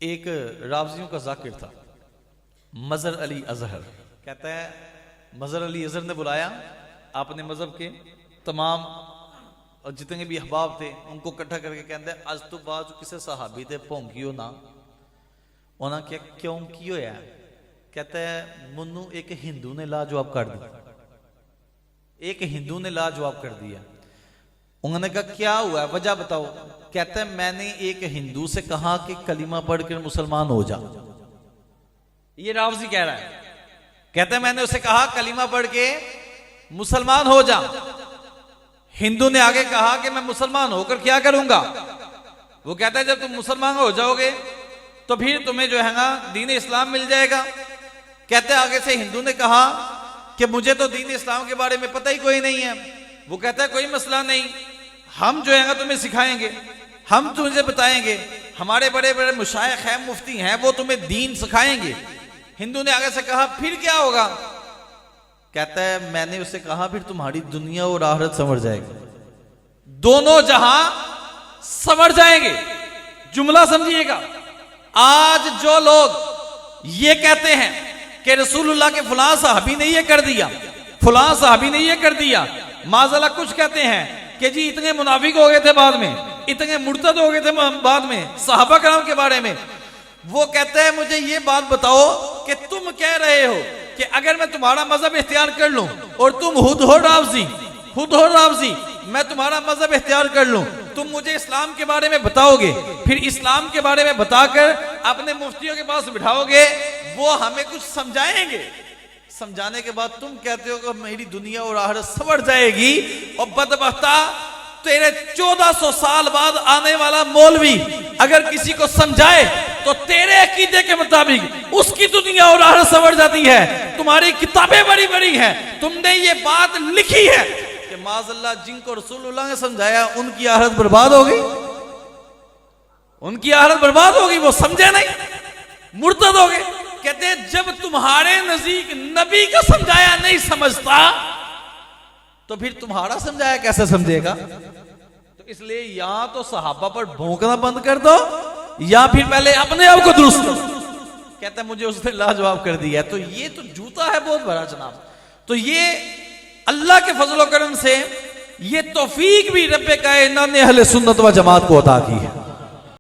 एक रावजियों का जाकिर था, मजहर अली अजहर। कहता है मजहर अली अजहर ने बुलाया अपने मजहब के तमाम और जितने भी अहबाब थे उनको इकट्ठा करके कहते हैं अज तो बाद किसी सहाबी ते भौंकियो ना। उन्होंने क्या क्यों की होया? कहता है मुन्नू एक हिंदू ने लाजवाब कर दिया, एक हिंदू ने लाजवाब कर दिया। उन्होंने कहा क्या हुआ, वजह बताओ। कहता है मैंने एक हिंदू से कहा कि कलीमा पढ़कर मुसलमान हो जा। ये रावजी कह रहा है। कहता है मैंने उसे कहा कलीमा पढ़ के मुसलमान हो जा। हिंदू ने आगे कहा कि मैं मुसलमान होकर क्या करूंगा? वो कहता है जब तुम मुसलमान हो जाओगे तो फिर तुम्हें जो है ना दीन इस्लाम मिल जाएगा। कहते हैं आगे से हिंदू ने कहा कि मुझे तो दीन इस्लाम के बारे में पता ही कोई नहीं है। वो कहता है कोई मसला नहीं, हम जो है ना तुम्हें सिखाएंगे, हम तुझे बताएंगे, हमारे बड़े बड़े मुशाइख हैं, मुफ्ती हैं, वो तुम्हें दीन सिखाएंगे। हिंदू ने आगे से कहा फिर क्या होगा? कहता है मैंने उसे कहा फिर तुम्हारी दुनिया और आखिरत संवर जाएगी, दोनों जहां संवर जाएंगे। जुमला समझिएगा। आज जो लोग ये कहते हैं कि रसूलुल्लाह के फलां साहबी ने ये कर दिया, फलां साहबी ने ये कर दिया, माज़अल्लाह कुछ कहते हैं कि जी इतने मुनाफिक हो गए थे बाद में, इतने मुर्तद हो गए थे बाद में सहाबा कराम के बारे में। वो कहते हैं मुझे ये बात बताओ कि तुम कह रहे हो कि अगर मैं तुम्हारा मजहब इख्तियार कर लूं और तुम खुद हो रावजी, मैं तुम्हारा मजहब इख्तियार कर लूं, तुम मुझे इस्लाम के बारे में बताओगे, फिर इस्लाम के बारे में बताकर अपने मुफ्तियों के पास बिठाओगे, वो हमें कुछ समझाएंगे। समझाने के बाद तुम कहते हो कि मेरी दुनिया और आखिरत संवर जाएगी। और बदबख्ता तेरे 1400 साल बाद आने वाला मौलवी अगर किसी को समझाए तो तेरे अकीदे के मुताबिक उसकी दुनिया और आखिरत संवर जाती है। तुम्हारी किताबें बड़ी बड़ी हैं, तुमने ये बात लिखी है कि माज़अल्लाह जिनको रसूलुल्लाह ने समझाया उनकी आखिरत बर्बाद होगी, उनकी आखिरत बर्बाद होगी, वो समझे नहीं, मुर्तद हो गए। कहते हैं जब तुम्हारे नजदीक नबी का समझाया नहीं समझता तो फिर तुम्हारा समझाया कैसे समझेगा? तो इसलिए या तो सहाबा पर भौंकना बंद कर दो या फिर पहले अपने आप को दुरुस्त करो। कहता है मुझे उसने लाजवाब कर दिया। तो ये तो जूता है बहुत बड़ा जनाब। तो ये अल्लाह के फजल करम से ये तौफीक भी रब्बे कायनात ने अहले सुन्नत व जमात को अता की है।